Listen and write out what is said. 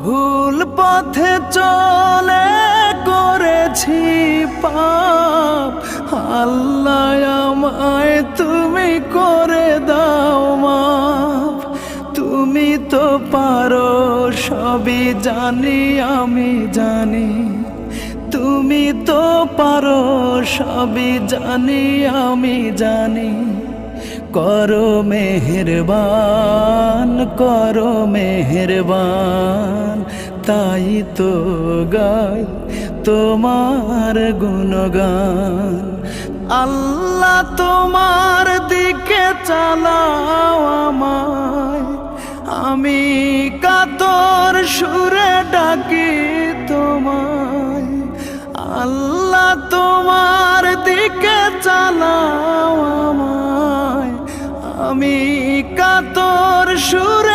ভুল পথে চলে করেছি পাপ, আল্লাহ আমায় তুমি করে দাও মাফ। তুমি তো পারো সবই জানি আমি জানি, তুমি তো পারো সবই জানি আমি জানি। করো মেহেরবান, করো মেহেরবান, তাই তো গাই তোমার গুণগান। আল্লাহ তোমার দিকে চালাও আমায়, আমি কাতর সুরে ডাকি তোমায়। আল্লাহ তোমার দিকে চালাও আমায়, আমি কাতর সুর